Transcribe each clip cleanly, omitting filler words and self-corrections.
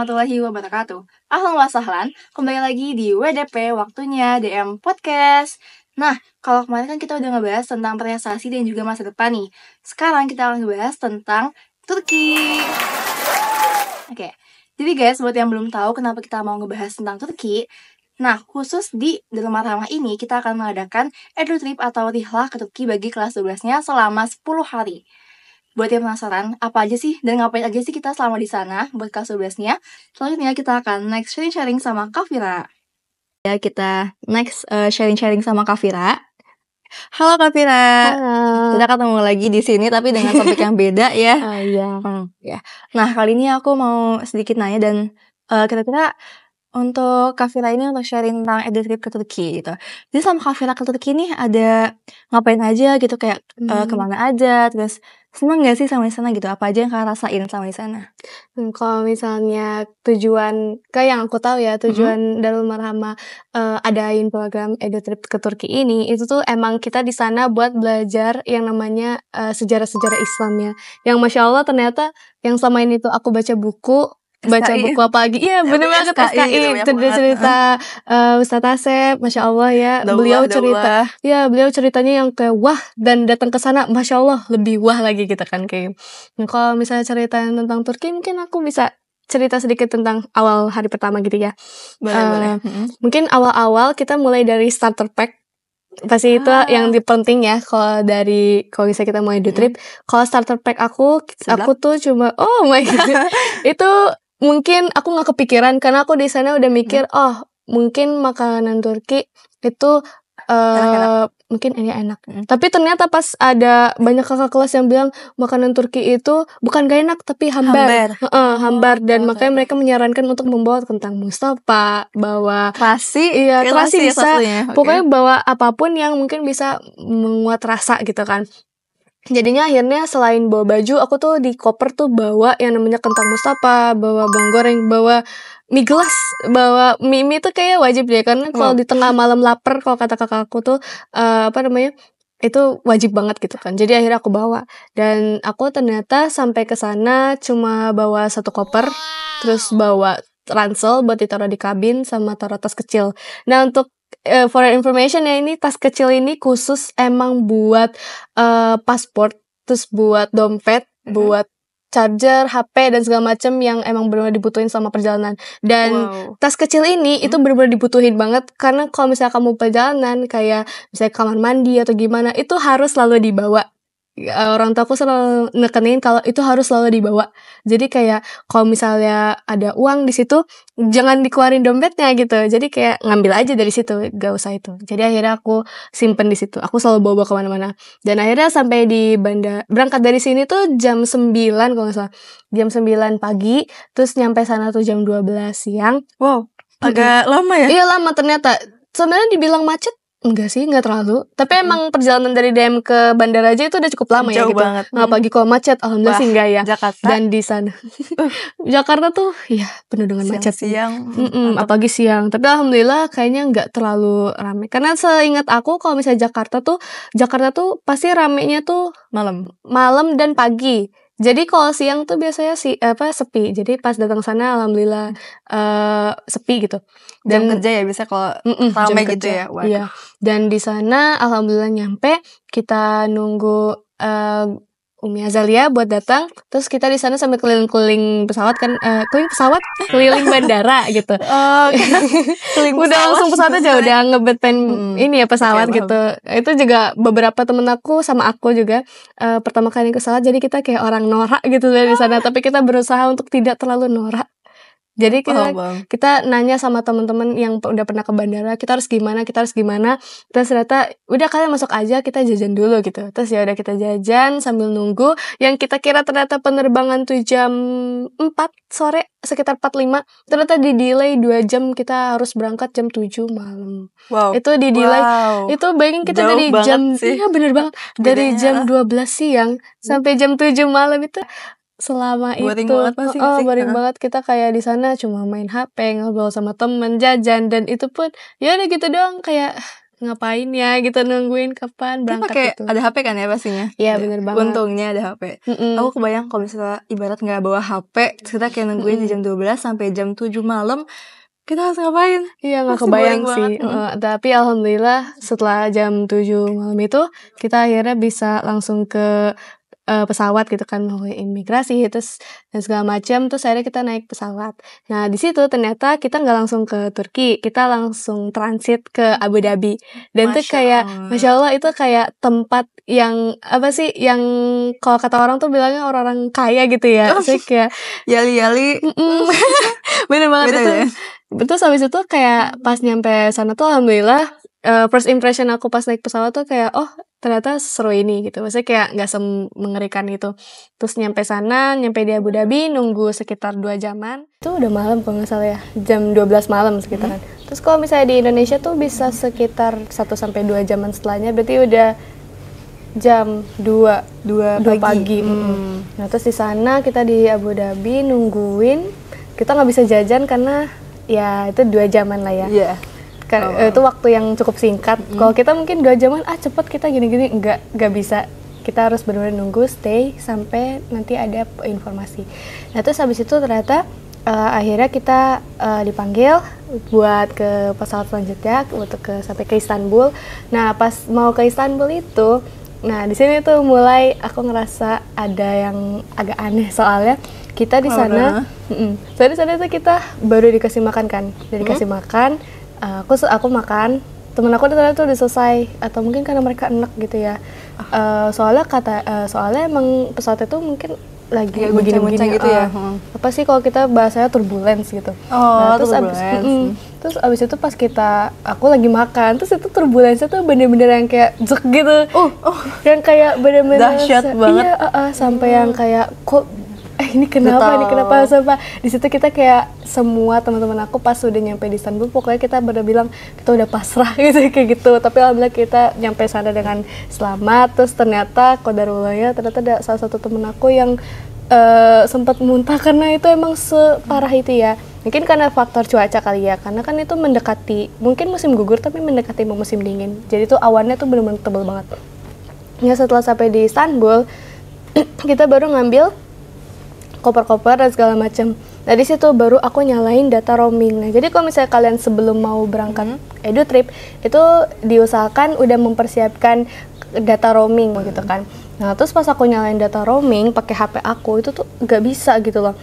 warahmatullahi wabarakatuh. Ahlan wa sahlan, kembali lagi di WDP Waktunya DM Podcast. Nah, kalau kemarin kan kita udah ngebahas tentang prestasi dan juga masa depan nih. Sekarang kita akan ngebahas tentang Turki. Oke, jadi guys, buat yang belum tahu kenapa kita mau ngebahas tentang Turki, nah, khusus di Dharma Ramah ini kita akan mengadakan edu trip atau rihlah ke Turki bagi kelas 12-nya selama 10 hari. Buat yang penasaran, apa aja sih dan ngapain aja sih kita selama di sana buat kelas 12-nya? Selanjutnya kita akan next sharing-sharing sama Kak Fira. Ya, kita next sharing-sharing sama Kak Fira. Halo Kak Fira. Halo. Kita ketemu lagi di sini tapi dengan topik yang beda ya. Oh iya. Ya. Nah, kali ini aku mau sedikit nanya dan kira-kira untuk Kak Fira ini untuk sharing tentang edu trip ke Turki gitu. Jadi selama Kak Fira ke Turki nih ada ngapain aja gitu, kayak kemana aja, terus seneng gak sih sama di sana gitu? Apa aja yang Kak rasain sama di sana? Kalau misalnya tujuan, kayak yang aku tahu ya, tujuan Darul Marhama adain program edu trip ke Turki ini, itu tuh emang kita di sana buat belajar yang namanya sejarah-sejarah Islamnya. Yang Masya Allah ternyata yang selama ini tuh aku baca buku apa lagi, iya bener banget SKI, cerita Ustadz Asep, Masya Allah ya, beliau ceritanya yang kayak wah, dan datang ke sana Masya Allah lebih wah lagi gitu kan kayak. Nah, kalau misalnya cerita tentang Turki mungkin aku bisa cerita sedikit tentang awal hari pertama gitu ya. Boleh. Mungkin awal-awal kita mulai dari starter pack. Pasti itu yang penting ya kalau misalnya kita mau edu trip. Kalau starter pack aku tuh cuma oh my god. Itu mungkin aku nggak kepikiran karena aku di sana udah mikir mungkin makanan Turki itu mungkin ini enak. Tapi ternyata pas ada banyak kakak kelas yang bilang makanan Turki itu bukan gak enak tapi hambar. Hambar dan makanya mereka menyarankan untuk membawa kentang Mustafa, bawa terasi bisa. Pokoknya bawa apapun yang mungkin bisa menguat rasa gitu kan. Jadinya akhirnya selain bawa baju, aku tuh di koper tuh bawa yang namanya kentang Mustafa, bawa bawang goreng, bawa mie gelas, bawa mie tuh kayak wajib deh karena kalau di tengah malam lapar, kalau kata kakak aku tuh itu wajib banget gitu kan. Jadi akhirnya aku bawa dan aku ternyata sampai ke sana cuma bawa satu koper, terus bawa ransel buat ditaruh di kabin sama taruh tas kecil. Nah untuk for your information ya, ini tas kecil ini khusus emang buat paspor, terus buat dompet, buat charger, HP dan segala macam yang emang benar-benar dibutuhin selama perjalanan. Dan tas kecil ini itu benar-benar dibutuhin banget karena kalau misalnya kamu perjalanan kayak misalnya kamar mandi atau gimana itu harus selalu dibawa. Orang tua aku selalu nekenin kalau itu harus selalu dibawa. Jadi kayak kalau misalnya ada uang di situ jangan dikeluarin dompetnya gitu. Jadi kayak ngambil aja dari situ, gak usah itu. Jadi akhirnya aku simpen di situ. Aku selalu bawa kemana-mana. Dan akhirnya sampai di bandara, berangkat dari sini tuh jam 9 kalau nggak salah. Jam 9 pagi, terus nyampe sana tuh jam 12 siang. Wow, agak lama ya? Iya lama ternyata. Sebenarnya dibilang macet enggak sih, enggak terlalu. Tapi emang perjalanan dari DM ke bandara aja itu udah cukup lama ya gitu. Banget. Nah, pagi kalau macet, alhamdulillah sih enggak ya. Jakarta. Dan di sana Jakarta tuh ya penuh dengan macet. Siang. Apalagi siang. Tapi alhamdulillah kayaknya enggak terlalu rame. Karena seingat aku kalau misalnya Jakarta tuh pasti ramenya tuh malam dan pagi. Jadi kalau siang tuh biasanya sepi. Jadi pas datang sana alhamdulillah sepi gitu. Dan jam kerja ya bisa kalau ramai gitu ya. Iya. Dan di sana alhamdulillah nyampe, kita nunggu Umi Azalia buat datang. Terus kita di sana sambil keliling-keliling pesawat kan, keliling bandara gitu. Udah langsung pesawat aja, udah ngebet ini ya pesawat gitu. Itu juga beberapa temen aku sama aku juga pertama kali ke pesawat, jadi kita kayak orang norak gitu dari sana. Tapi kita berusaha untuk tidak terlalu norak. Jadi kita nanya sama teman-teman yang udah pernah ke bandara, kita harus gimana. Terus ternyata udah kalian masuk aja, kita jajan dulu gitu. Terus ya udah kita jajan sambil nunggu. Yang kita kira ternyata penerbangan tuh jam 4 sore, sekitar 4.5. Ternyata di delay 2 jam, kita harus berangkat jam 7 malam. Itu di delay. Itu bayangin kita jauh dari jam bener banget. Dari jam 12 siang sampai jam 7 malam itu. Selama boring itu banget banget. Kita kayak di sana cuma main HP, ngobrol sama temen, jajan, dan itu pun ya udah gitu doang, kayak ngapain ya gitu, nungguin kapan berangkat pakai gitu. ada HP kan ya pastinya. Iya bener banget. Untungnya ada HP. Aku kebayang kalau misalnya ibarat nggak bawa HP, terus kita kayak nungguin di jam 12 sampai jam 7 malam, kita harus ngapain? Iya nggak Pasti kebayang boring sih. Tapi alhamdulillah setelah jam 7 malam itu kita akhirnya bisa langsung ke pesawat gitu kan, melalui imigrasi terus dan segala macam, terus akhirnya kita naik pesawat. Nah di situ ternyata kita nggak langsung ke Turki, kita langsung transit ke Abu Dhabi. Dan tuh kayak Masya Allah itu kayak tempat yang apa sih, yang kalau kata orang tuh bilangnya orang-orang kaya gitu ya. Saya kayak yali-yali. Bener banget itu. Terus habis itu kayak pas nyampe sana tuh alhamdulillah first impression aku pas naik pesawat tuh kayak oh ternyata seru ini gitu. Maksudnya kayak gak semengerikan itu. Terus nyampe sana, nyampe di Abu Dhabi, nunggu sekitar 2 jaman. Itu udah malam kalau gak salah ya, jam 12 malam sekitaran. Terus kalau misalnya di Indonesia tuh bisa sekitar 1-2 jaman setelahnya, berarti udah jam 2 pagi. Nah terus di sana kita di Abu Dhabi nungguin, kita gak bisa jajan karena ya itu 2 jaman lah ya. Iya. Itu waktu yang cukup singkat. Kalau kita mungkin 2 jaman cepet kita gini-gini, nggak bisa. Kita harus benar-benar nunggu stay sampai nanti ada informasi. Nah terus habis itu ternyata akhirnya kita dipanggil buat ke pesawat selanjutnya untuk sampai ke Istanbul. Nah pas mau ke Istanbul itu, nah di sini tuh mulai aku ngerasa ada yang agak aneh, soalnya kita di sana, soalnya di sana tuh kita baru dikasih makan kan, dikasih makan. Aku makan, temen aku ternyata tuh udah selesai, atau mungkin karena mereka enak gitu ya. Soalnya emang pesawat itu mungkin lagi begini-begini gitu ya. Apa sih kalau kita bahasanya turbulence gitu. Nah, terus abis itu pas aku lagi makan, terus itu turbulensinya tuh bener-bener yang kayak jek gitu. Yang kayak bener-bener dahsyat banget. Iya, sampai yang kayak kok ini kenapa sampai di situ kita kayak semua teman-teman aku pas udah nyampe di Istanbul, pokoknya kita bener bilang kita udah pasrah gitu kayak gitu. Tapi alhamdulillah kita nyampe sana dengan selamat. Terus ternyata qadarullahnya ternyata ada salah satu temen aku yang sempat muntah karena itu emang separah itu ya. Mungkin karena faktor cuaca kali ya, karena kan itu mendekati mungkin musim gugur tapi mendekati musim dingin. Jadi tuh awannya tuh bener-bener tebal banget. Ya setelah sampai di Istanbul kita baru ngambil koper-koper dan segala macam. Nah di situ baru aku nyalain data roaming. Nah jadi kalau misalnya kalian sebelum mau berangkat edu trip itu diusahakan udah mempersiapkan data roaming gitu kan. Nah terus pas aku nyalain data roaming pakai HP aku itu tuh nggak bisa gitu loh.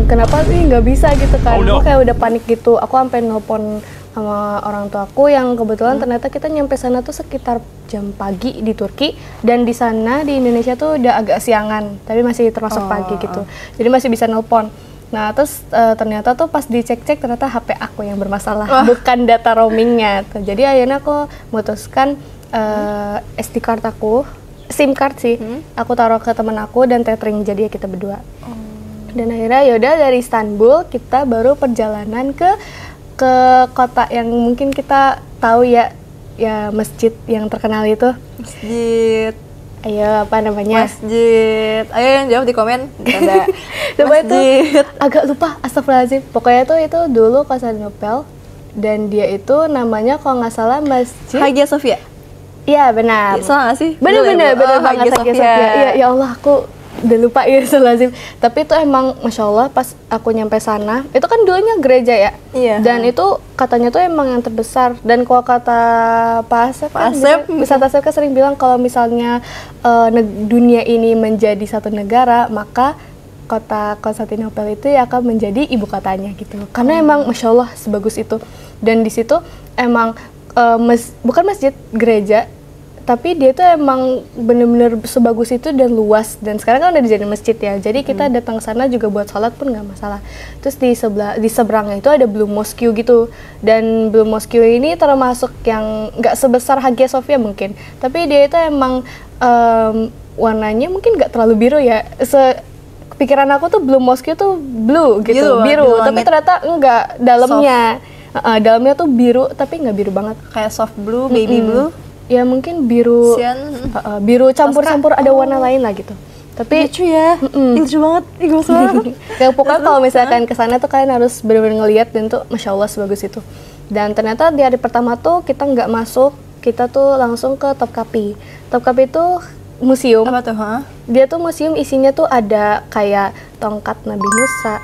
Kenapa sih nggak bisa gitu kan? Aku kayak udah panik gitu. Aku sampai nelpon sama orang tua aku yang kebetulan ternyata kita nyampe sana tuh sekitar jam pagi di Turki, dan di sana di Indonesia tuh udah agak siangan tapi masih termasuk pagi gitu, jadi masih bisa nelpon. Nah terus ternyata tuh pas dicek-cek ternyata HP aku yang bermasalah, bukan data roamingnya tuh. Jadi akhirnya aku memutuskan SD card aku, SIM card sih, aku taruh ke teman aku dan tethering jadi kita berdua. Dan akhirnya yaudah dari Istanbul kita baru perjalanan ke kota yang mungkin kita tahu ya masjid yang terkenal itu. Masjid. Ayo apa namanya? Masjid. Ayo yang jawab di komen. Ada. Coba itu agak lupa, astagfirullahaladzim. Pokoknya tuh itu dulu Konstantinopel dan dia itu namanya kalau nggak salah Masjid Hagia Sophia. Iya benar. Salah nggak sih? Bener banget Hagia Sophia. Iya ya Allah aku udah lupa ya lazim. Tapi itu emang Masya Allah pas aku nyampe sana, itu kan dulunya gereja ya. Iya. Dan itu katanya tuh emang yang terbesar. Dan kalau kata Pak Asep kan, Ustadz Asep kan sering bilang kalau misalnya dunia ini menjadi satu negara, maka kota Konstantinopel itu ya akan menjadi ibu kotanya gitu. Karena emang Masya Allah sebagus itu. Dan di situ emang bukan masjid, gereja, tapi dia tuh emang bener-bener sebagus itu dan luas, dan sekarang kan udah dijadiin masjid ya, jadi kita datang ke sana juga buat sholat pun nggak masalah. Terus di seberangnya itu ada Blue Mosque gitu, dan Blue Mosque ini termasuk yang nggak sebesar Hagia Sophia mungkin, tapi dia itu emang warnanya mungkin nggak terlalu biru ya. Pikiran aku tuh Blue Mosque tuh blue gitu, biru tapi ternyata enggak, dalamnya dalamnya tuh biru tapi nggak biru banget, kayak soft blue, baby blue. Ya mungkin biru, biru campur-campur ada warna lain lah gitu. Tapi lucu ya, lucu banget, ya, pokoknya kalau misalkan kesana tuh kalian harus benar-benar ngeliat, dan tuh Masya Allah sebagus itu. Dan ternyata di hari pertama tuh kita nggak masuk, kita tuh langsung ke Topkapi. Topkapi itu museum. Apa tuh? Dia tuh museum, isinya tuh ada kayak tongkat Nabi Musa,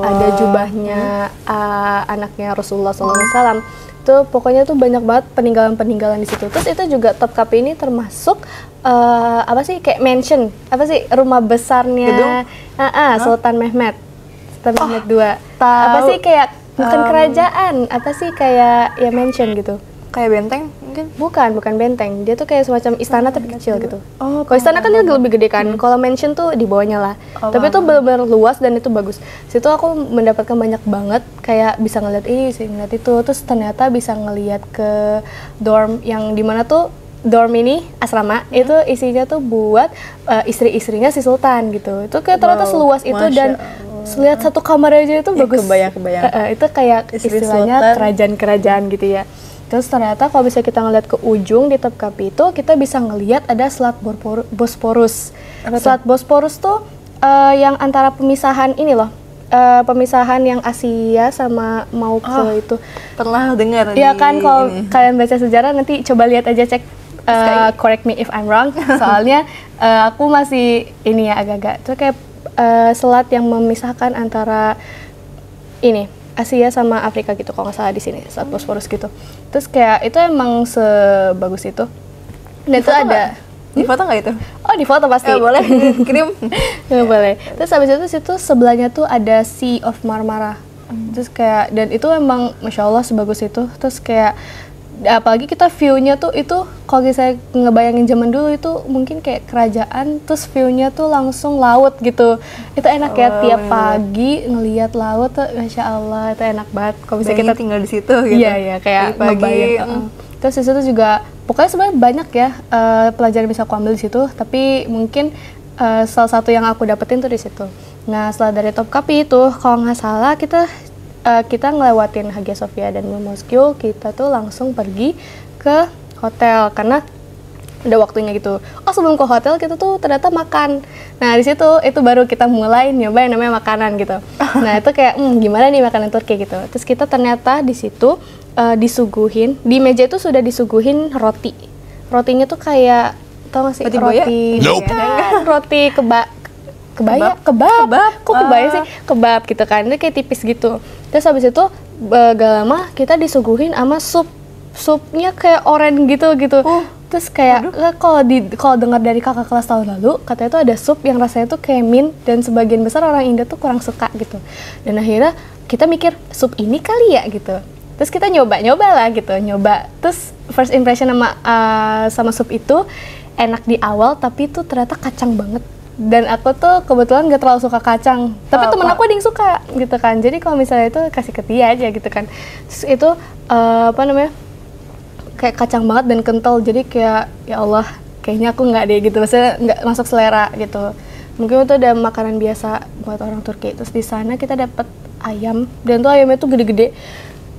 ada jubahnya anaknya Rasulullah SAW. Tuh pokoknya tuh banyak banget peninggalan-peninggalan di situ. Terus itu juga Topkapi ini termasuk apa sih, kayak mansion, apa sih, rumah besarnya Sultan Mehmet II. Apa sih, kayak bukan kerajaan, apa sih, kayak ya mansion gitu. Kayak benteng mungkin? Bukan benteng. Dia tuh kayak semacam istana tapi kecil gitu. Kalau istana kan dia lebih gede kan. Kalau mansion tuh di bawahnya lah. Tapi itu benar-benar luas dan itu bagus. Situ aku mendapatkan banyak banget, kayak bisa ngeliat ini, bisa ngeliat itu. Terus ternyata bisa ngeliat ke dorm yang dimana tuh dorm ini asrama itu isinya tuh buat istri-istrinya si Sultan gitu. Itu kayak ternyata seluas itu dan lihat satu kamar aja itu bagus. Kebayang. Itu kayak Istri istilahnya Sultan. kerajaan-kerajaan gitu ya. Terus ternyata kalau bisa kita ngeliat ke ujung di Topkapi itu, kita bisa ngeliat ada Selat Bosporus. Selat Bosporus tuh yang antara pemisahan ini loh, pemisahan yang Asia sama mau ke itu. Pernah dengar. Iya kan, kalau kalian baca sejarah nanti coba lihat aja, cek, correct me if I'm wrong. Soalnya aku masih ini ya agak-agak. Itu kayak selat yang memisahkan antara ini Asia sama Afrika gitu, kalau nggak salah di sini, Selat Bosporus gitu. Terus kayak itu emang sebagus itu. Dan itu ada di foto nggak itu? Oh, di foto pasti. Boleh kirim. Boleh. Terus habis itu situ sebelahnya tuh ada Sea of Marmara. Terus kayak, dan itu emang Masya Allah sebagus itu. Terus kayak apalagi kita view-nya tuh itu, kalau saya ngebayangin zaman dulu itu mungkin kayak kerajaan, terus view-nya tuh langsung laut gitu. Itu enak ya, tiap pagi ngelihat laut tuh Masya Allah, itu enak banget. Kalau bisa kita tinggal di situ gitu. Iya, kayak pagi. Terus di situ juga pokoknya sebenarnya banyak ya pelajaran bisa aku ambil di situ, tapi mungkin salah satu yang aku dapetin tuh di situ. Nah, setelah dari Topkapi itu, kalau nggak salah kita ngelewatin Hagia Sophia dan Blue Mosque, kita tuh langsung pergi ke hotel karena udah waktunya gitu. Oh, sebelum ke hotel kita tuh ternyata makan. Nah, di situ itu baru kita mulai nyoba yang namanya makanan gitu. Nah, itu kayak gimana nih makanan Turki gitu. Terus kita ternyata di situ disuguhin, di meja itu sudah disuguhin roti. Rotinya tuh kayak, tau gak sih, roti kebab. Kok kebaya sih? Kebab gitu kan. Itu kayak tipis gitu. Terus habis itu gak lama kita disuguhin sama supnya kayak oranye gitu. Terus kayak kalau dengar dari kakak kelas tahun lalu, katanya tuh ada sup yang rasanya tuh kayak mint, dan sebagian besar orang Indo tuh kurang suka gitu. Dan akhirnya kita mikir sup ini kali ya gitu. Terus kita nyoba lah gitu, Terus first impression sama sup itu enak di awal, tapi itu ternyata kacang banget. Dan aku tuh kebetulan gak terlalu suka kacang, tapi temen aku ada yang suka gitu kan. Jadi kalau misalnya itu kasih ke dia aja gitu kan. Terus itu kayak kacang banget dan kental, jadi kayak ya Allah, kayaknya aku nggak deh gitu, maksudnya nggak masuk selera gitu. Mungkin itu ada makanan biasa buat orang Turki. Terus di sana kita dapat ayam, dan tuh ayamnya tuh gede-gede,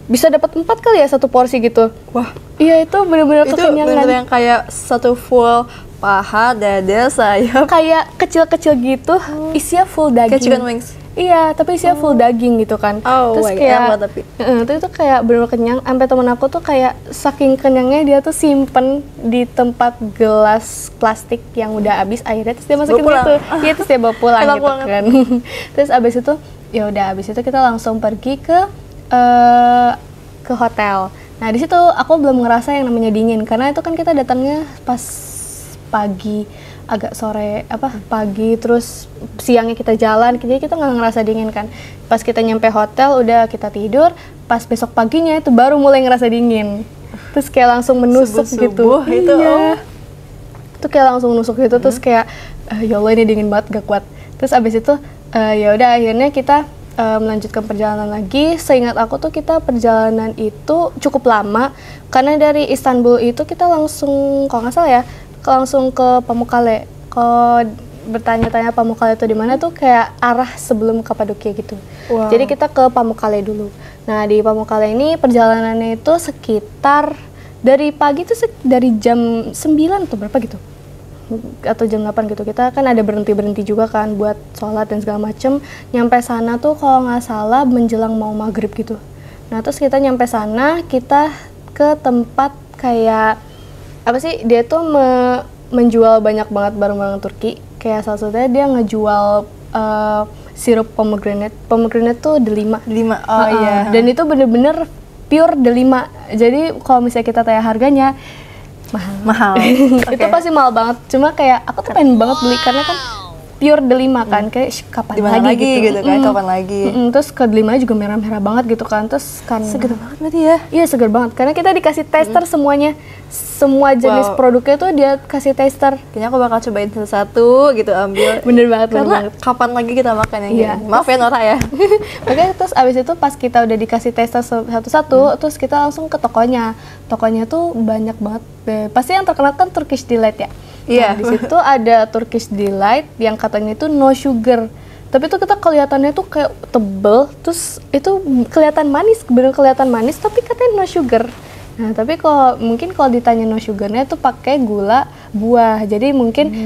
bisa dapat 4 kali ya satu porsi gitu. Wah, iya, itu bener-bener kekenyangan. Itu bener yang kayak satu full paha, dada, sayap, kayak kecil-kecil gitu, isinya full daging. kayak chicken wings. Iya, tapi isinya full daging gitu kan. Terus kayak itu kayak bener-bener kenyang. Sampai temen aku tuh kayak saking kenyangnya dia tuh simpen di tempat gelas plastik yang udah habis airnya, terus dia masukin gitu. Iya, terus dia bawa pulang gitu kan. Terus abis itu ya udah, abis itu kita langsung pergi ke hotel. Nah, di situ aku belum ngerasa yang namanya dingin, karena itu kan kita datangnya pas pagi, agak sore, pagi, terus siangnya kita jalan, jadi kita nggak ngerasa dingin kan. Pas kita nyampe hotel udah kita tidur, pas besok paginya itu baru mulai ngerasa dingin. Terus kayak langsung menusuk gitu. Itu itu kayak langsung menusuk gitu. Terus kayak ya Allah, ini dingin banget, gak kuat. Terus abis itu ya udah, akhirnya kita melanjutkan perjalanan lagi. Seingat aku tuh kita perjalanan itu cukup lama, karena dari Istanbul itu kita langsung, kalau nggak salah ya, langsung ke Pamukkale. Kalau bertanya-tanya Pamukkale itu di mana tuh kayak arah sebelum Kapadokia gitu. Wow. Jadi kita ke Pamukkale dulu. Nah, di Pamukkale ini perjalanannya itu sekitar dari pagi tuh dari jam 9 atau berapa gitu, atau jam 8 gitu. Kita kan ada berhenti juga kan buat sholat dan segala macem. Nyampe sana tuh kalau nggak salah menjelang mau maghrib gitu. Nah terus kita nyampe sana, kita ke tempat kayak apa sih, dia tuh menjual banyak banget barang-barang Turki. Kayak salah satunya dia ngejual sirup pomegranate. Pomegranate tuh delima. Oh iya. Dan itu bener-bener pure delima. Jadi kalau misalnya kita tanya harganya mahal. Itu pasti mahal banget. Cuma kayak aku tuh pengen banget beli karena kan pure delima kan, kayak kapan Dimana lagi gitu kan, kapan lagi. Terus ke delimanya juga merah-merah banget gitu kan. Terus kan Seger banget berarti ya? Iya seger banget, karena kita dikasih tester semuanya. Semua jenis produknya tuh dia kasih tester. Kayaknya aku bakal cobain satu-satu gitu, ambil. Bener banget. Karena kapan lagi kita makan yang Iya. gini? Maaf ya Nora ya. Oke, terus abis itu pas kita udah dikasih tester satu-satu, terus kita langsung ke tokonya. Tokonya tuh banyak banget. Pasti yang terkenal kan Turkish Delight ya. Iya. Nah, di situ ada Turkish Delight yang katanya itu no sugar. Tapi tuh kita kelihatannya tuh kayak tebel, terus itu kelihatan manis, bener kelihatan manis, tapi katanya no sugar. Nah, tapi mungkin kalau ditanya no sugarnya itu pakai gula buah. Jadi mungkin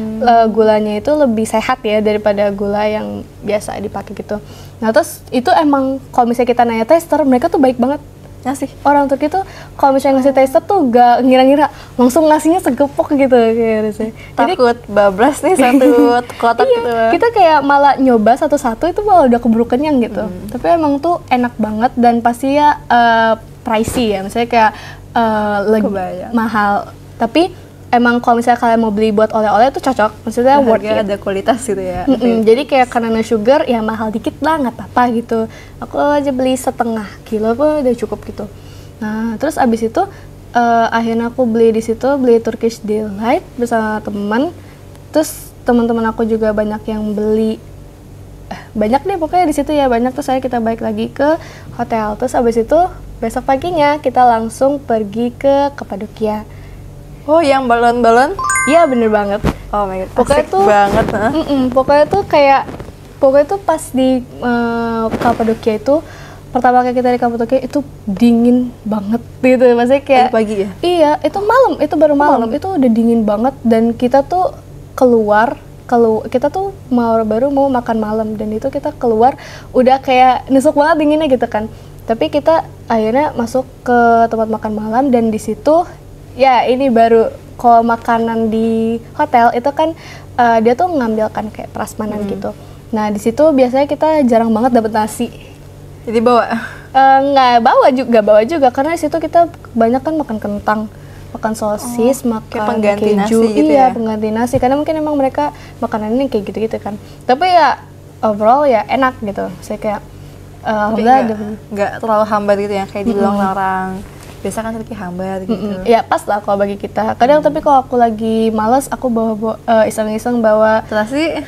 gulanya itu lebih sehat ya daripada gula yang biasa dipakai gitu. Nah, terus itu emang kalau misalnya kita nanya tester, mereka tuh baik banget. Ngasih. Orang Turki tuh kalau misalnya ngasih tester tuh gak ngira-ngira, langsung ngasihnya segepok gitu kayak gitu. Takut bablas nih satu kotak Iya, gitu. kita kayak malah nyoba satu-satu itu malah udah keburu kenyang gitu. Tapi emang tuh enak banget dan pasti ya pricey ya, misalnya kayak lagi Kebayang. mahal. Tapi emang kalau misalnya kalian mau beli buat oleh-oleh itu cocok, maksudnya worth it. Harga ada kualitas gitu ya. Jadi kayak karena no sugar ya mahal dikit lah nggak apa-apa gitu. Aku aja beli setengah kilo pun udah cukup gitu. Nah terus abis itu akhirnya aku beli di situ, beli Turkish Delight bersama teman. Terus teman-teman aku juga banyak yang beli, banyak deh pokoknya di situ ya banyak. Terus kita balik lagi ke hotel. Terus abis itu besok paginya kita langsung pergi ke Kapadokia. Oh yang balon-balon? Iya bener banget. Oh my god, Pokoknya asik tuh banget. Pokoknya tuh pas di Kapadokia itu, pertama kali kita di Kapadokia itu dingin banget gitu. Maksudnya kayak Pagi ya? Iya, itu malam, itu baru malam. Itu udah dingin banget dan kita tuh kita tuh baru mau makan malam dan itu kita keluar udah kayak nusuk banget dinginnya gitu kan. Tapi kita akhirnya masuk ke tempat makan malam dan di situ ya ini baru, kalau makanan di hotel itu kan dia tuh mengambilkan kayak prasmanan gitu. Nah di situ biasanya kita jarang banget dapet nasi. Jadi bawa? Nggak bawa juga karena di situ kita banyak kan makan kentang, makan sosis, makan pengganti keju, nasi gitu iya ya? pengganti nasi karena mungkin emang mereka makanannya kayak gitu-gitu kan. Tapi ya overall ya enak gitu. Saya kayak alhamdulillah nggak terlalu hambar gitu ya, kayak dibilang orang. Biasa kan Turki hambar gitu. Ya pas lah kalau bagi kita. Kadang tapi kalau aku lagi malas, aku iseng-iseng bawa Terasi?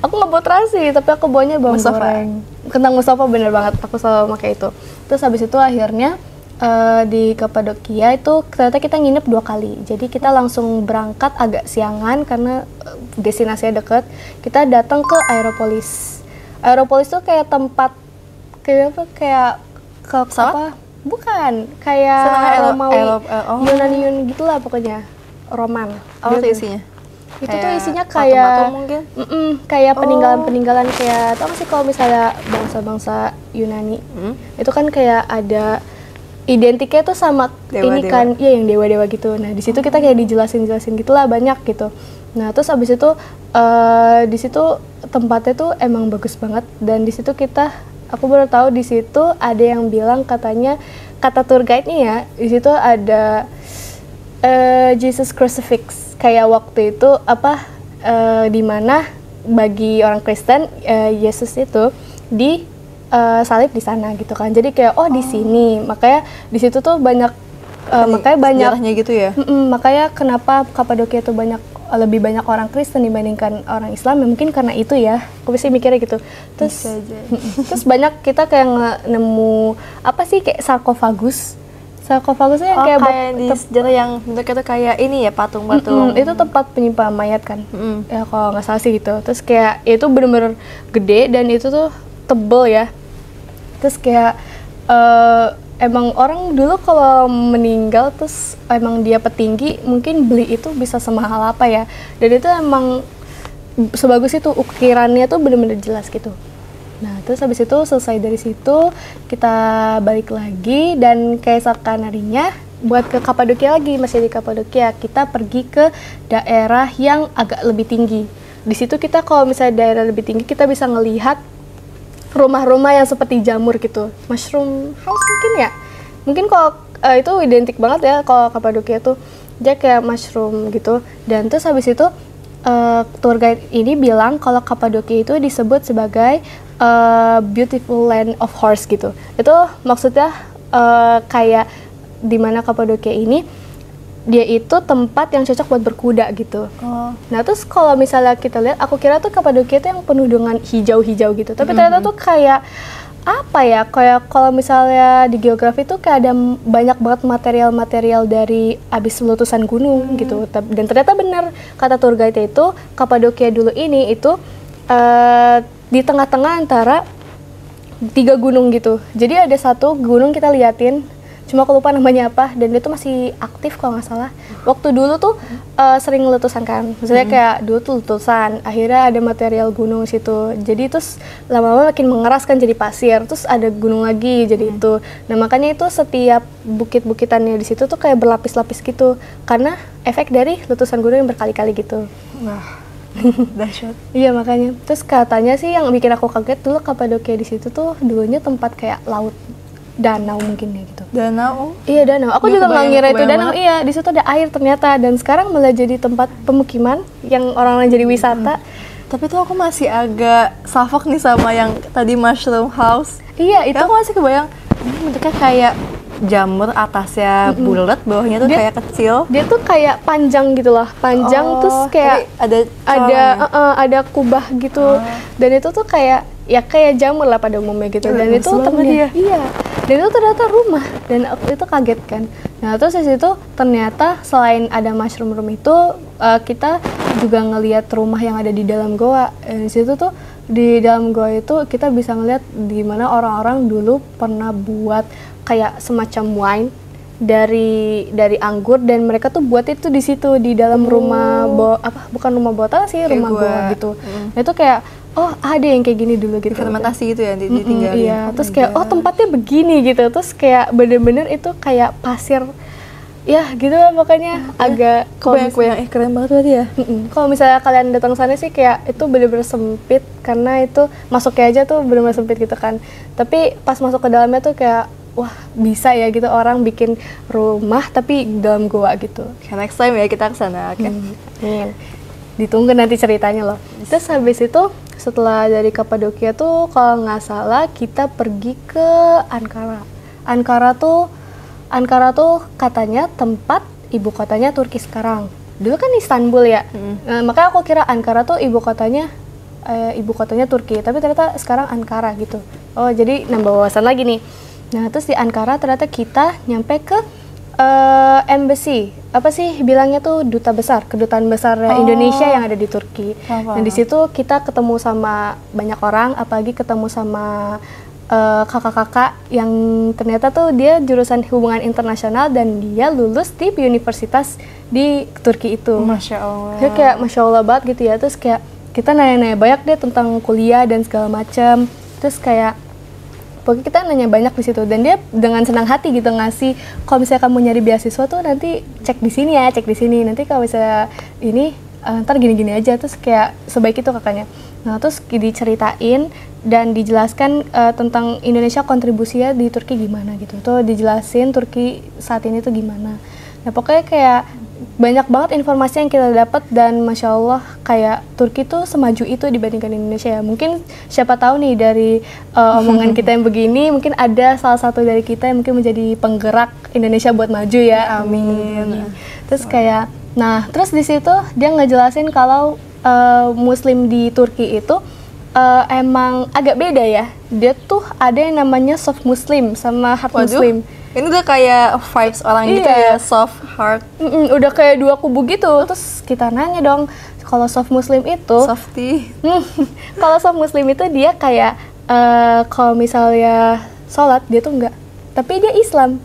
aku nggak bawa terasi, tapi aku bawanya bawang goreng. Kentang Mustafa bener banget, aku selalu pakai itu. Terus habis itu akhirnya di Kapadokia itu ternyata kita nginep 2 kali. Jadi kita langsung berangkat agak siangan karena destinasinya deket. Kita datang ke Aeropolis. Aeropolis tuh kayak tempat kayak ke pesawat? Bukan, kayak Yunani gitulah pokoknya, Roman. Apa tuh isinya? Itu tuh isinya patung-patung mungkin? kayak peninggalan-peninggalan kayak, tau gak sih kalau misalnya bangsa-bangsa Yunani, itu kan kayak ada identiknya tuh sama Dewa-dewa. ini kan, iya yang dewa-dewa gitu. Nah di situ kita kayak dijelasin gitulah banyak gitu. Nah terus abis itu di situ tempatnya tuh emang bagus banget dan di situ aku baru tahu di situ ada yang bilang katanya, kata tour guide-nya ya, di situ ada Jesus Crucifix. Kayak waktu itu di mana bagi orang Kristen Yesus itu salib di sana gitu kan. Jadi kayak di sini. Makanya di situ tuh banyak sejarahnya gitu ya. Makanya kenapa Kapadokia itu lebih banyak orang Kristen dibandingkan orang Islam ya, mungkin karena itu ya, aku bisa mikirnya gitu. Terus banyak kita kayak nemu apa sih kayak sarkofagusnya kayak di sejarah yang bentuknya tuh kayak ini ya, patung-patung. itu tempat penyimpanan mayat kan, ya kalau nggak salah sih gitu. Terus kayak itu bener-bener gede dan itu tuh tebel ya. Terus kayak emang orang dulu kalau meninggal terus emang dia petinggi, mungkin beli itu bisa semahal apa ya. Dan itu emang sebagus itu, ukirannya tuh bener-bener jelas gitu. Nah, terus habis itu selesai dari situ, kita balik lagi dan keesokan harinya buat ke Kapadokia lagi, masih di Kapadokia. Kita pergi ke daerah yang agak lebih tinggi. Di situ kita kalau misalnya daerah lebih tinggi, kita bisa ngelihat rumah-rumah yang seperti jamur gitu. Mushroom house mungkin ya? Mungkin kalau itu identik banget ya kalau Kapadokia tuh. Dia kayak mushroom gitu. Dan terus habis itu tour guide ini bilang kalau Kapadokia itu disebut sebagai beautiful land of horse gitu. Itu maksudnya kayak dimana Kapadokia ini dia itu tempat yang cocok buat berkuda gitu. Nah terus kalau misalnya kita lihat, aku kira tuh Kapadokia itu yang penuh dengan hijau-hijau gitu. Tapi ternyata tuh kayak apa ya? Kayak kalau misalnya di geografi tuh kayak ada banyak banget material-material dari abis letusan gunung gitu. Dan ternyata benar kata tour guide itu Kapadokia dulu ini itu di tengah-tengah antara 3 gunung gitu. Jadi ada satu gunung kita liatin, cuma aku lupa namanya apa, dan dia tuh masih aktif kalau nggak salah. Waktu dulu tuh sering letusan kan, maksudnya kayak dulu tuh letusan, akhirnya ada material gunung situ. Jadi terus lama-lama makin mengeras kan jadi pasir, terus ada gunung lagi jadi itu. Nah makanya itu setiap bukit-bukitannya di situ tuh kayak berlapis-lapis gitu, karena efek dari letusan gunung yang berkali-kali gitu. Wah, dahsyat. Iya makanya. Terus katanya sih yang bikin aku kaget dulu Kapadokia di situ tuh dulunya tempat kayak laut, danau mungkin ya gitu. Danau? Iya danau. Aku juga nggak ngira itu danau. Iya di situ ada air ternyata, dan sekarang malah jadi tempat pemukiman yang orang-orang jadi wisata. Tapi tuh aku masih agak salfok nih sama yang tadi mushroom house. Iya itu. Aku masih kebayang ini bentuknya kayak jamur, atasnya bulat, bawahnya tuh kayak kecil. Dia tuh kayak panjang gitu loh, panjang terus kayak ada kubah gitu. Dan itu tuh kayak ya kayak jamur lah pada umumnya gitu. Dan itu ternyata dan itu ternyata rumah, dan aku itu kaget kan. Nah terus di situ ternyata selain ada mushroom room itu kita juga ngelihat rumah yang ada di dalam goa. Di situ tuh di dalam goa itu kita bisa ngelihat di mana orang-orang dulu pernah buat kayak semacam wine dari anggur, dan mereka tuh buat itu di situ di dalam rumah bukan rumah bawah tanah sih, rumah goa gitu. Nah itu kayak ada yang kayak gini dulu gitu. Fermentasi gitu ya ditinggalin. Iya, terus kayak tempatnya begini gitu. Terus kayak bener-bener itu kayak pasir. Ya gitu lah pokoknya agak kebayang keren banget berarti ya. Kalau misalnya kalian datang sana sih kayak itu bener-bener sempit, karena itu masuknya aja tuh bener-bener sempit gitu kan. Tapi pas masuk ke dalamnya tuh kayak wah bisa ya gitu orang bikin rumah tapi dalam goa gitu. Next time ya kita kesana kan. Ditunggu nanti ceritanya loh. Terus habis itu setelah dari Kapadokia tuh kalau nggak salah kita pergi ke Ankara. Ankara tuh katanya tempat ibu kotanya Turki sekarang. Dulu kan Istanbul ya. Makanya aku kira Ankara tuh ibu kotanya Turki, tapi ternyata sekarang Ankara gitu. Oh jadi nambah wawasan lagi nih. Nah terus di Ankara ternyata kita nyampe ke embassy, apa sih bilangnya tuh kedutaan besar Indonesia yang ada di Turki. Nah di situ kita ketemu sama banyak orang, apalagi ketemu sama kakak-kakak yang ternyata tuh dia jurusan hubungan internasional dan dia lulus di universitas di Turki itu. Masya Allah. Dia kayak Masya Allah banget gitu ya. Terus kayak kita nanya-nanya banyak deh tentang kuliah dan segala macam. Terus kayak pokoknya kita nanya banyak di situ, dan dia dengan senang hati gitu ngasih, kalau misalnya kamu nyari beasiswa tuh nanti cek di sini ya, cek di sini. Nanti kalau misalnya ini ntar gini-gini aja. Terus kayak sebaik itu kakaknya. Nah terus diceritain dan dijelaskan tentang Indonesia kontribusinya di Turki gimana gitu. Tuh dijelasin Turki saat ini tuh gimana. Nah pokoknya kayak banyak banget informasi yang kita dapat, dan Masya Allah kayak Turki tuh semaju itu dibandingkan Indonesia ya. Mungkin siapa tahu nih dari omongan kita yang begini, mungkin ada salah satu dari kita yang mungkin menjadi penggerak Indonesia buat maju ya. Amin. Terus kayak, nah terus di situ dia ngejelasin kalau Muslim di Turki itu emang agak beda ya. Dia tuh ada yang namanya soft Muslim sama hard Muslim. Ini udah kayak vibes orang gitu ya, soft, hard. Udah kayak dua kubu gitu. Terus kita nanya dong, kalau soft Muslim itu softy. Kalau soft Muslim itu dia kayak kalau misalnya sholat dia tuh enggak, tapi dia Islam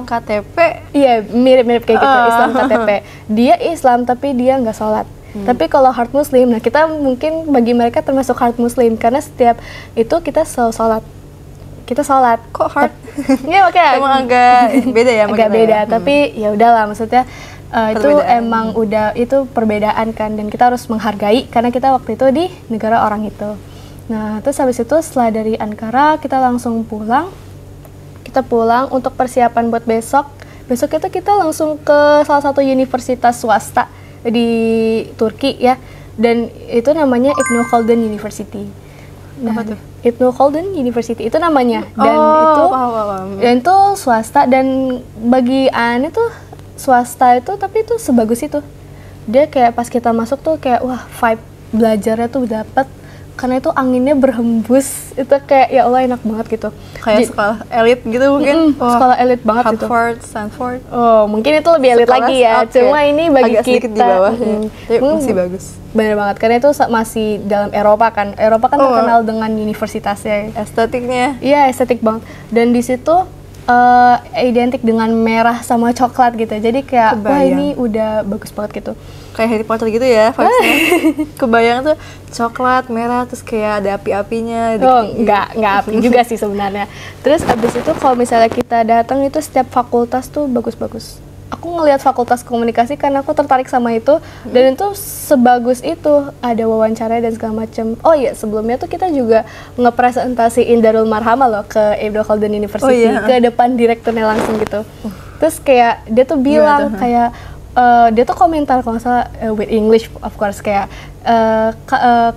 KTP. Iya, mirip-mirip kayak gitu. Islam KTP. Dia Islam tapi dia nggak sholat. Tapi kalau hard muslim, nah kita mungkin bagi mereka termasuk hard muslim karena setiap itu kita selalu sholat. Kok hard? Nggak, makanya Emang agak beda ya? agak beda, tapi ya udahlah, maksudnya itu Perbedaan. emang udah itu perbedaan kan, dan kita harus menghargai karena kita waktu itu di negara orang itu. Nah terus habis itu setelah dari Ankara kita langsung pulang. Kita pulang untuk persiapan buat besok itu kita langsung ke salah satu universitas swasta di Turki ya, dan itu namanya Ibnu Khaldun University. Nah, Apa tuh? Ibnu Khaldun University itu namanya, dan paham. dan itu swasta, dan bagi aneh tuh swasta itu tapi itu sebagus itu. Dia kayak pas kita masuk tuh kayak wah, vibe belajarnya tuh dapet karena itu anginnya berhembus, itu kayak ya Allah enak banget gitu. Kayak sekolah elit gitu mungkin. Sekolah elit banget gitu. Harvard, Stanford. Oh, mungkin itu lebih elit Sekelas, lagi ya. oke. Cuma ini bagi Agak kita sedikit di bawah. Tapi Hmm, masih bagus. Bener banget, karena itu masih dalam Eropa kan. Eropa kan terkenal dengan universitasnya. Estetiknya. Iya, estetik banget. Dan di situ identik dengan merah sama coklat gitu. Jadi kayak wah Kebayang. ini udah bagus banget gitu. Kayak Harry Potter gitu ya vibes-nya. Kebayang tuh coklat, merah, terus kayak ada api-apinya. Oh, nggak api juga sih sebenarnya. Terus abis itu kalau misalnya kita datang itu setiap fakultas tuh bagus-bagus. Aku ngelihat fakultas komunikasi karena aku tertarik sama itu, dan itu sebagus itu, ada wawancara dan segala macam. Oh iya, sebelumnya tuh kita juga ngepresentasiin Darul Marhama loh ke Ibnu Khaldun University, ke depan direkturnya langsung gitu. Terus kayak dia tuh bilang kayak dia tuh komentar kalau nggak salah with English of course, kayak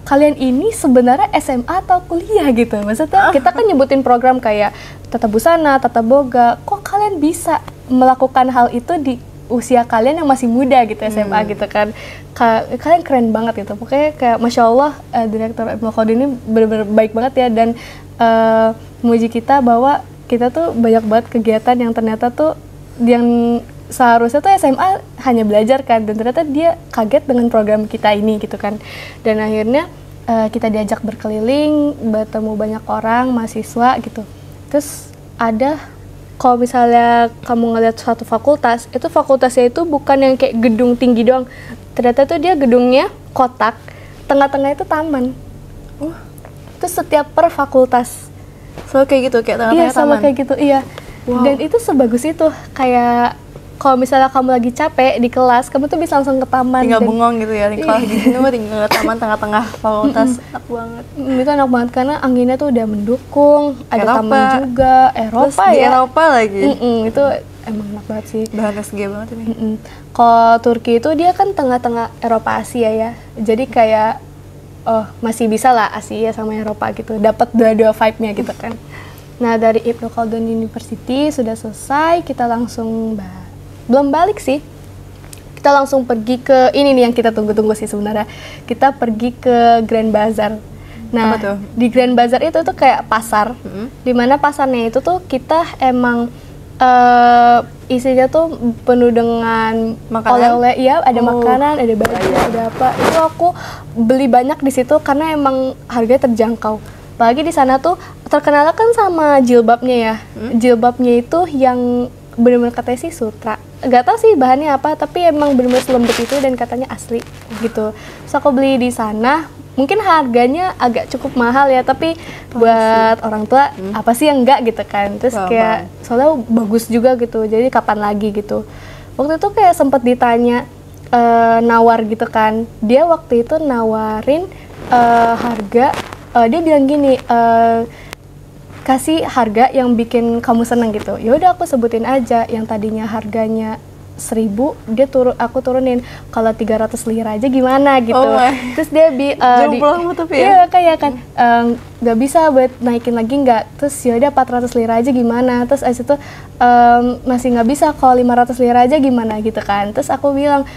kalian ini sebenarnya SMA atau kuliah gitu. Maksudnya kita kan nyebutin program kayak Tata Busana, Tata Boga, kok kalian bisa melakukan hal itu di usia kalian yang masih muda gitu, SMA gitu kan. Kalian keren banget gitu. Pokoknya kayak Masya Allah, Direktur Ibnu Khaldun ini benar-benar baik banget ya, dan memuji kita bahwa kita tuh banyak banget kegiatan yang ternyata tuh yang seharusnya tuh SMA hanya belajar kan, dan ternyata dia kaget dengan program kita ini gitu kan. Dan akhirnya kita diajak berkeliling, bertemu banyak orang, mahasiswa gitu. Terus ada, kalau misalnya kamu ngeliat suatu fakultas, itu fakultasnya itu bukan yang kayak gedung tinggi doang. Ternyata tuh dia gedungnya kotak, tengah-tengah itu taman. Terus setiap per fakultas Selalu kayak gitu, kayak tengah-tengah iya, sama taman. kayak gitu, iya. Wow. Dan itu sebagus itu, kayak kalau misalnya kamu lagi capek di kelas, kamu tuh bisa langsung ke taman. Tinggal dan bengong gitu ya, kalau di sini mah tinggal ke taman tengah-tengah fakultas. Enak banget. itu enak banget karena anginnya tuh udah mendukung, ada Eropa. taman juga, Terus Eropa di ya. Eropa lagi. Itu emang enak banget sih. Bahan SG banget ini. Kalau Turki itu dia kan tengah-tengah Eropa Asia ya, jadi kayak masih bisa lah Asia sama Eropa gitu, dapat dua-dua vibe-nya gitu kan. Nah dari Ibnu Khaldun University sudah selesai, kita langsung belum balik sih, kita langsung pergi ke ini nih yang kita tunggu-tunggu sih sebenarnya. Kita pergi ke Grand Bazaar. Nah Apa tuh? di Grand Bazaar itu tuh kayak pasar, dimana pasarnya itu tuh kita emang isinya tuh penuh dengan Makanan? oleh-oleh, iya ada makanan, ada baju, ada apa. Itu aku beli banyak di situ karena emang harganya terjangkau. Apalagi di sana tuh terkenal kan sama jilbabnya ya. Jilbabnya itu yang benar-benar katanya sih sutra. Gak tau sih bahannya apa, tapi emang benar-benar selembut itu dan katanya asli gitu. Terus aku beli di sana. Mungkin harganya agak cukup mahal ya, tapi buat orang tua apa sih yang enggak gitu kan. Terus kayak soalnya bagus juga gitu, jadi kapan lagi gitu. Waktu itu kayak sempat ditanya nawar gitu kan. Dia waktu itu nawarin harga, dia bilang gini, kasih harga yang bikin kamu seneng gitu. Ya udah aku sebutin aja, yang tadinya harganya 1.000, aku turunin kalau 300 lira aja gimana gitu. Terus dia jomplang tapi ya. Iya kayak kan nggak bisa buat naikin lagi nggak. Terus ya udah 400 lira aja gimana. Terus abis itu masih nggak bisa, kalau 500 lira aja gimana gitu kan. Terus aku bilang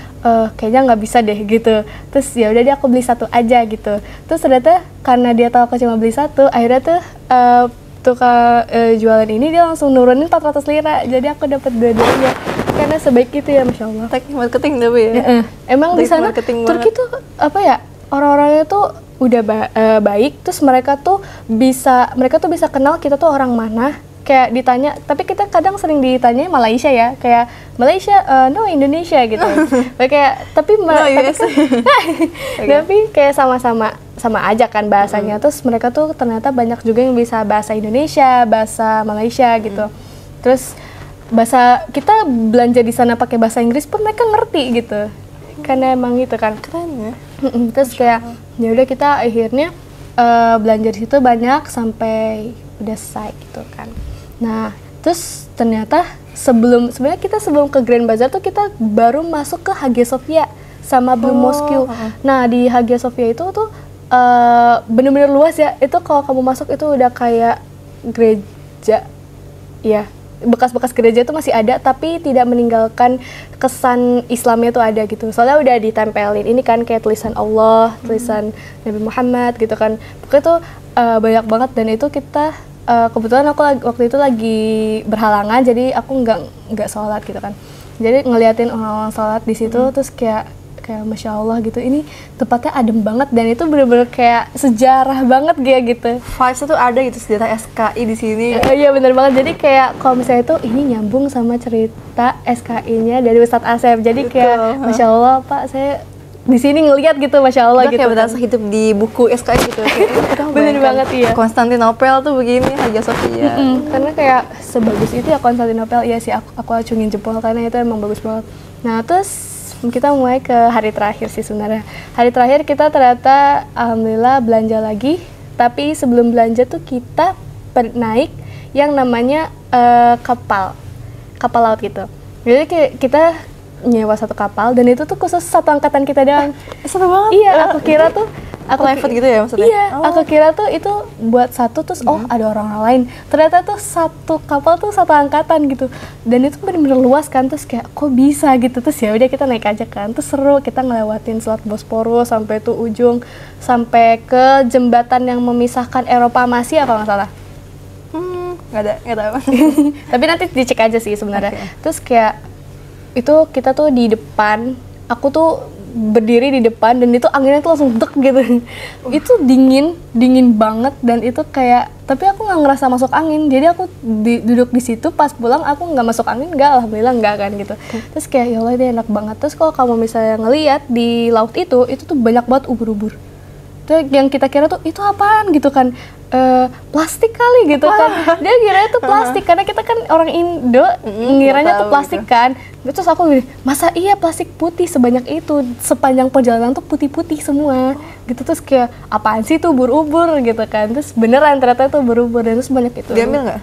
kayaknya nggak bisa deh gitu. Terus ya udah dia aku beli satu aja gitu. Terus ternyata karena dia tahu aku cuma beli satu, akhirnya tuh tukang jualan ini dia langsung nurunin 400 lira. Jadi aku dapat dua-duanya. Karena sebaik itu ya, Masya Allah. Teknik marketing tapi ya. Emang di sana Turki tuh apa ya, orang-orangnya tuh udah baik, terus mereka tuh bisa kenal kita tuh orang mana, kayak ditanya, tapi kita kadang sering ditanya Malaysia ya, kayak Malaysia, no Indonesia gitu. Kayak tapi tapi kayak sama aja kan bahasanya. Terus mereka tuh ternyata banyak juga yang bisa bahasa Indonesia, bahasa Malaysia gitu. Terus bahasa kita belanja di sana pakai bahasa Inggris pun mereka ngerti gitu. Karena emang itu kan Keren ya. terus kayak ya udah kita akhirnya belanja di situ banyak sampai udah selesai gitu kan. Nah, terus ternyata sebenarnya kita sebelum ke Grand Bazaar tuh kita baru masuk ke Hagia Sophia sama Blue Mosque. Nah, di Hagia Sophia itu tuh bener-bener luas ya. Itu kalau kamu masuk itu udah kayak gereja. Ya, bekas-bekas gereja itu masih ada tapi tidak meninggalkan kesan Islamnya tuh ada gitu. Soalnya udah ditempelin ini kan kayak tulisan Allah, tulisan Nabi Muhammad gitu kan. Pokoknya tuh banyak banget dan itu kita kebetulan aku waktu itu lagi berhalangan jadi aku nggak sholat gitu kan. Jadi ngeliatin orang-orang sholat di situ terus kayak Masya Allah gitu, ini tempatnya adem banget dan itu bener-bener kayak sejarah banget gitu. Vibes-nya tuh ada gitu, sejarah SKI di sini. Iya bener banget, jadi kayak kalau misalnya itu ini nyambung sama cerita SKI-nya dari Ustadz Asep. Jadi kayak Masya Allah Pak, saya di sini ngelihat gitu Masya Allah gitu. Kayak berasa hidup di buku SKI gitu. Bener banget iya. Konstantinopel tuh begini, Hagia Sophia. Karena kayak sebagus itu ya Konstantinopel, iya sih aku acungin jempol karena itu emang bagus banget. Nah terus kita mulai ke hari terakhir sih sebenarnya. Hari terakhir kita ternyata alhamdulillah belanja lagi. Tapi sebelum belanja tuh kita naik yang namanya kapal laut gitu. Jadi kita nyewa satu kapal dan itu tuh khusus satu angkatan kita doang. Seru banget. Iya, aku kira tuh private gitu ya maksudnya? Iya, aku kira tuh itu buat satu terus ada orang lain. Ternyata tuh satu kapal tuh satu angkatan gitu. Dan itu bener-bener luas kan, terus kayak kok bisa gitu. Terus ya udah kita naik aja kan. Terus seru, kita ngelewatin Selat Bosporus sampai tuh ujung, sampai ke jembatan yang memisahkan Eropa sama Asia kalau nggak salah. Nggak ada. Tapi nanti dicek aja sih sebenarnya. Terus kayak itu kita tuh di depan, aku tuh berdiri di depan dan itu anginnya tuh langsung dek gitu. Itu dingin banget dan itu kayak, tapi aku nggak ngerasa masuk angin. Jadi aku duduk di situ, pas pulang aku nggak masuk angin, alhamdulillah nggak kan gitu. Terus kayak ya Allah ini enak banget. Terus kalau kamu misalnya ngelihat di laut itu tuh banyak banget ubur-ubur. Tuh yang kita kira tuh itu apaan gitu kan, plastik kali gitu kan. Dia kira itu plastik karena kita kan orang Indo, ngiranya tuh plastik gitu kan. Terus aku gini, masa iya plastik putih sebanyak itu, sepanjang perjalanan tuh putih-putih semua gitu. Terus kayak apaan sih tuh ubur-ubur gitu kan. Terus beneran ternyata itu ubur-ubur dan terus banyak itu. Diambil nggak?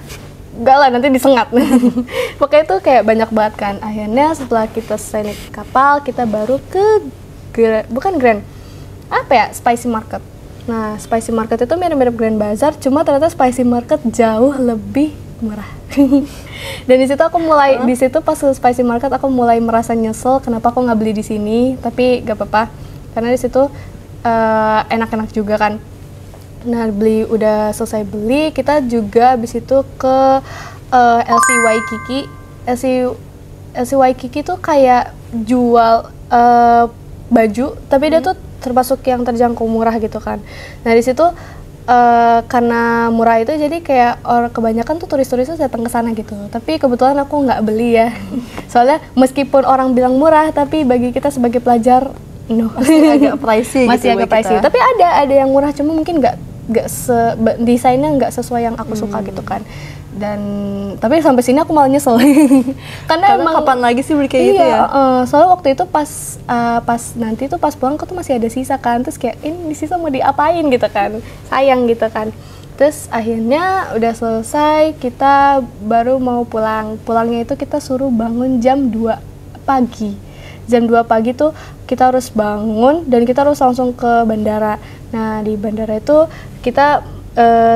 Enggak lah, nanti disengat. Pokoknya itu kayak banyak banget kan. Akhirnya setelah kita selesai naik kapal, kita baru ke Spicy Market. Nah, Spicy Market itu mirip-mirip Grand Bazaar, cuma ternyata Spicy Market jauh lebih murah. Dan di situ aku mulai, di situ pas ke Spicy Market aku mulai merasa nyesel kenapa aku nggak beli di sini, tapi gak apa-apa karena di situ enak-enak juga kan. Nah, udah selesai beli, kita juga habis itu ke LC Waikiki. LC Waikiki tuh kayak jual baju, tapi dia tuh termasuk yang terjangkau murah gitu kan. Nah di situ karena murah itu jadi kayak orang kebanyakan tuh turis-turis datang ke sana gitu. Tapi kebetulan aku nggak beli ya. Soalnya meskipun orang bilang murah, tapi bagi kita sebagai pelajar masih agak pricey. Masih agak pricey. Tapi ada yang murah, cuma mungkin nggak desainnya nggak sesuai yang aku suka gitu kan. Dan tapi sampai sini aku malah nyesel karena emang kapan lagi sih beli kayak gitu ya. Soalnya waktu itu pas pulang aku tuh masih ada sisa kan, terus kayak ini sisa mau diapain gitu kan, sayang gitu kan. Terus akhirnya udah selesai, kita baru mau pulangnya itu kita suruh bangun jam 2 pagi. Jam 2 pagi tuh kita harus bangun dan kita harus langsung ke bandara. Nah di bandara itu kita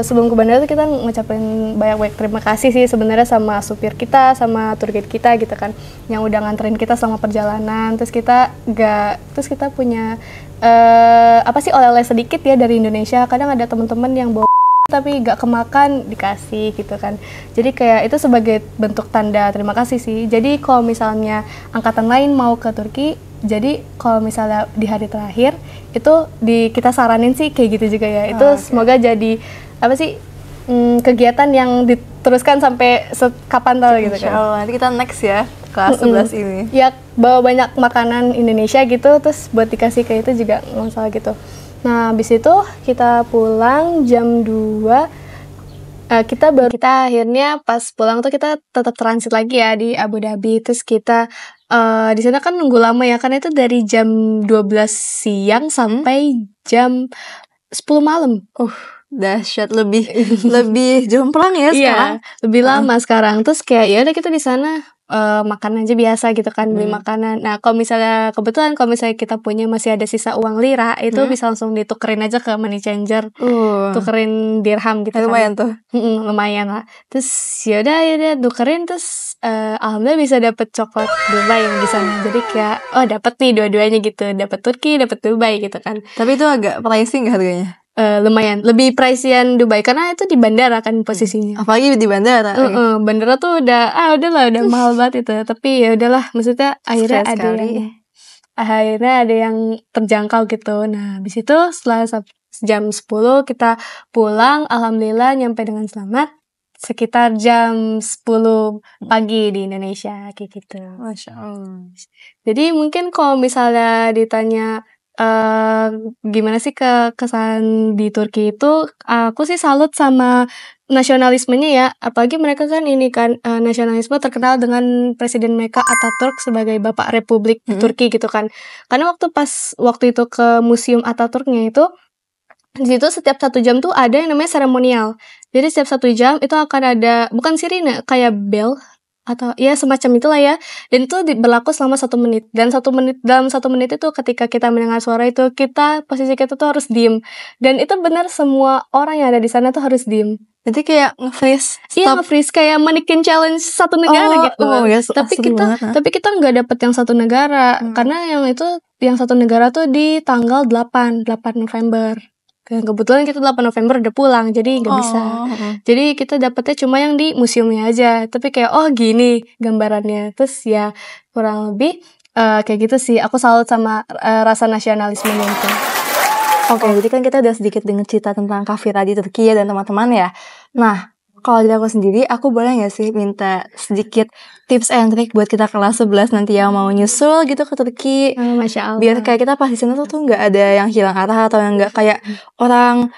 sebelum ke bandara tuh kita ngucapin banyak terima kasih sih sebenarnya sama supir kita, sama tour guide kita gitu kan, yang udah nganterin kita selama perjalanan. Terus kita punya oleh-oleh sedikit ya dari Indonesia. Kadang ada teman-teman yang bawa tapi gak kemakan, dikasih gitu kan. Jadi kayak itu sebagai bentuk tanda terima kasih sih. Jadi kalau misalnya angkatan lain mau ke Turki, jadi kalau misalnya di hari terakhir itu kita saranin sih kayak gitu juga ya. Itu semoga jadi kegiatan yang diteruskan sampai kapan tau gitu Insya kan. Allah, nanti kita next ya kelas 11 ini. Ya bawa banyak makanan Indonesia gitu, terus buat dikasih ke itu juga nggak masalah gitu. Nah habis itu kita pulang jam 2. Kita akhirnya pas pulang tuh kita tetap transit lagi ya di Abu Dhabi. Terus kita di sana kan nunggu lama ya, karena itu dari jam 12 siang sampai jam 10 malam. Dahsyat, lebih jomplang ya sekarang. Iya, lebih lama sekarang. Terus kayak ya udah kita di sana makan aja biasa gitu kan, beli makanan. Nah, kalau misalnya kita punya masih ada sisa uang lira, itu bisa langsung ditukerin aja ke money changer. Tukerin dirham gitu. Lumayan tuh. Lumayan lah. Terus ya udah tukerin, terus alhamdulillah bisa dapet coklat Dubai yang di sana. Jadi kayak dapet nih dua-duanya gitu. Dapet Turki, dapet Dubai gitu kan. Tapi itu agak pricing nggak harganya? Lumayan lebih pricey-an Dubai karena itu di bandara kan posisinya. Apalagi di bandara. Bandara tuh udah mahal banget itu. Tapi ya udahlah, maksudnya akhirnya ada yang terjangkau gitu. Nah, habis itu setelah jam 10 kita pulang, alhamdulillah nyampe dengan selamat sekitar jam 10 pagi di Indonesia kayak gitu. Masya Allah. Jadi mungkin kalau misalnya ditanya gimana sih kesan di Turki itu, aku sih salut sama nasionalismenya ya, apalagi mereka kan ini kan nasionalisme terkenal dengan presiden mereka Atatürk sebagai Bapak Republik Turki gitu kan. Karena waktu itu ke museum Atatürknya itu, di situ setiap 1 jam tuh ada yang namanya seremonial. Jadi setiap 1 jam itu akan ada, bukan sirine, kayak bell atau ya semacam itulah ya, dan itu berlaku selama 1 menit. Dan dalam 1 menit itu ketika kita mendengar suara itu, posisi kita tuh harus diem. Dan itu benar, semua orang yang ada di sana tuh harus diem. Jadi kayak nge-freeze. Iya, nge-freeze kayak mannequin challenge 1 negara gitu. Tapi kita nggak dapet yang 1 negara, karena yang 1 negara tuh di tanggal 8 November. Kebetulan kita 8 November udah pulang, jadi nggak bisa. Jadi kita dapetnya cuma yang di museumnya aja. Tapi kayak gini gambarannya. Terus ya kurang lebih kayak gitu sih. Aku salut sama rasa nasionalismenya itu. Oke, jadi kan kita udah sedikit dengar cerita tentang Kafira di Turki ya dan teman-teman ya. Nah, kalau dari aku sendiri, aku boleh gak sih minta sedikit tips and trick buat kita kelas 11 nanti yang mau nyusul gitu ke Turki. Masya Allah. Biar kayak kita pas di sana tuh gak ada yang hilang arah atau yang gak kayak orang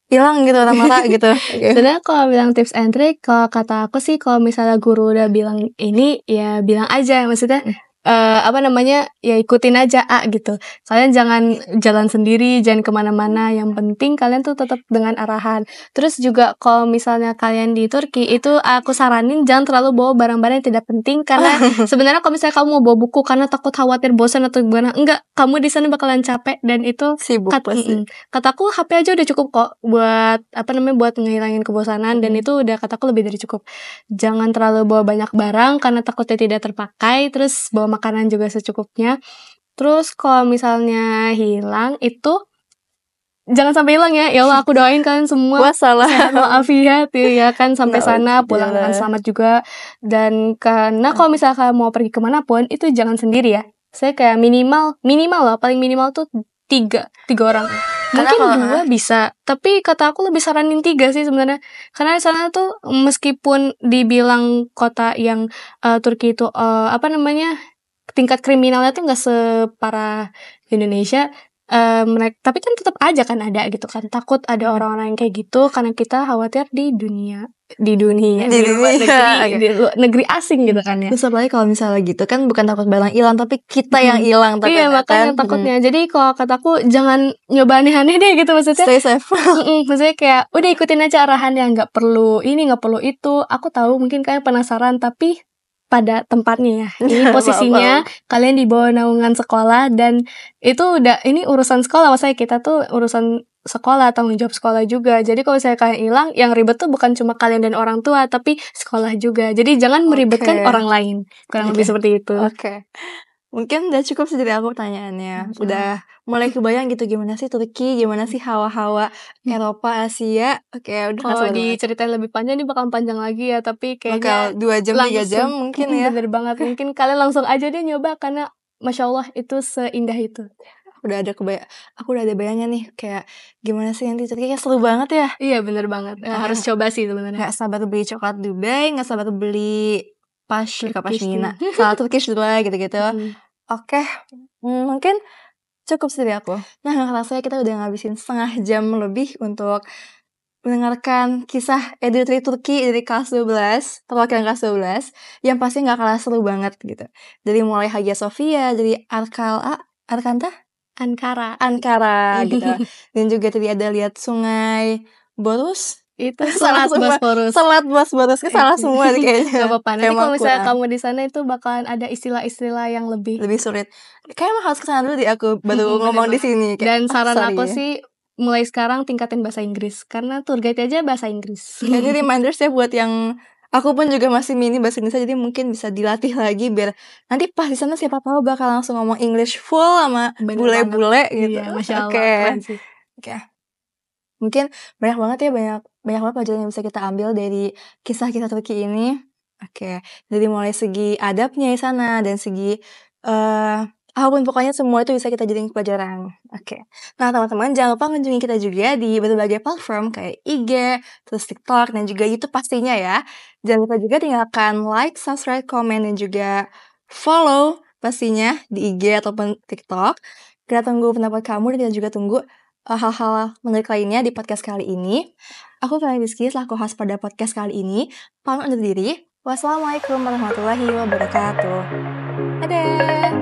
hilang gitu, orang marah gitu. Sebenarnya kalau bilang tips and trick, kalau kata aku sih, kalau misalnya guru udah bilang ini, ya bilang aja. Maksudnya ya ikutin aja gitu. Kalian jangan jalan sendiri, jangan kemana-mana. Yang penting kalian tuh tetap dengan arahan. Terus juga kalau misalnya kalian di Turki itu, aku saranin jangan terlalu bawa barang-barang yang tidak penting, karena sebenarnya kalau misalnya kamu mau bawa buku karena takut khawatir bosan atau gimana, enggak, kamu di sana bakalan capek dan itu sibuk pasti. Kataku HP aja udah cukup kok buat buat ngehilangin kebosanan, dan itu udah kataku lebih dari cukup. Jangan terlalu bawa banyak barang karena takutnya tidak terpakai. Terus bawa makanan juga secukupnya. Terus kalau misalnya hilang itu jangan sampai hilang ya. Ya Allah, aku doain kalian semua sehat walafiat ya kan sampai sana, pulang dengan selamat juga. Dan karena kalau misalnya kalian mau pergi kemana pun itu jangan sendiri ya. Saya kayak minimal lah, paling minimal tuh 3 orang. Mungkin 2 bisa, tapi kata aku lebih saranin 3 sih sebenarnya. Karena di sana tuh meskipun dibilang kota yang Turki itu tingkat kriminalnya tuh nggak separah Indonesia, tapi kan tetap aja kan ada gitu kan, takut ada orang-orang yang kayak gitu karena kita khawatir di negeri asing gitu kan ya. Terus apalagi kalau misalnya gitu kan bukan takut barang hilang, tapi kita yang hilang. Iya, makanya takutnya. Jadi kalau kataku jangan nyoba aneh-aneh deh gitu, maksudnya stay safe. Maksudnya kayak udah ikutin aja arahan, yang nggak perlu ini, nggak perlu itu. Aku tahu mungkin kalian penasaran, tapi pada tempatnya ya. Ini posisinya kalian di bawah naungan sekolah, dan itu udah ini urusan sekolah. Maksudnya kita tuh urusan sekolah, tanggung jawab sekolah juga. Jadi kalau misalnya kalian hilang, yang ribet tuh bukan cuma kalian dan orang tua, tapi sekolah juga. Jadi jangan meribetkan orang lain. Kurang lebih seperti itu. Mungkin udah cukup sih dari aku pertanyaannya. Udah mulai kebayang gitu gimana sih Turki, gimana sih hawa-hawa Eropa, Asia. Udah. Kalau diceritain lebih panjang, ini bakal panjang lagi ya. Tapi kayaknya 2 jam, 3 jam mungkin ya. Bener banget. Mungkin kalian langsung aja deh nyoba, karena Masya Allah itu seindah itu. aku udah ada bayangnya nih kayak gimana sih nanti Turki, kayak seru banget ya. Iya bener banget, harus coba sih sebenarnya. Gak sabar beli coklat Dubai, gak sabar beli Pashmina, Turkish salah Turkish Dubai gitu-gitu. Oke, mungkin cukup sih dari aku. Nah, gak kerasa kita udah ngabisin setengah jam lebih untuk mendengarkan kisah edutri Turki dari kelas 12, perwakilan kelas 12, yang pasti gak kalah seru banget gitu. Dari mulai Hagia Sophia, dari Ankara gitu. Dan juga tadi ada lihat sungai Boros. Itu Selat Bosporus. Selat Bosporus, salah semua kayaknya. Gak apa-apa, nanti kalau misalnya kamu di sana itu bakalan ada istilah-istilah yang lebih sulit. Kayaknya emang harus kesana dulu deh aku baru ngomong di sini. Dan saran aku sih mulai sekarang tingkatin bahasa Inggris, karena tour guide aja bahasa Inggris. Jadi reminders ya buat yang aku pun juga masih mini bahasa Indonesia, jadi mungkin bisa dilatih lagi biar nanti pas di sana siapa tahu bakal langsung ngomong English full sama bule-bule gitu. Iya, Masya Allah. Oke. Mungkin banyak banget pelajaran yang bisa kita ambil dari kisah-kisah Turki ini. Oke. Dari mulai segi adabnya di sana dan segi apapun pokoknya semua itu bisa kita jadiin pelajaran. Oke. Nah, teman-teman jangan lupa kunjungi kita juga di berbagai platform kayak IG, terus TikTok, dan juga YouTube pastinya ya. Jangan lupa juga tinggalkan like, subscribe, komen, dan juga follow pastinya di IG ataupun TikTok. Kita tunggu pendapat kamu dan kita juga tunggu hal-hal menarik lainnya di podcast kali ini. Aku Feli Rizky, selaku host pada podcast kali ini. Pamit undur diri. Wassalamualaikum warahmatullahi wabarakatuh. Dadah!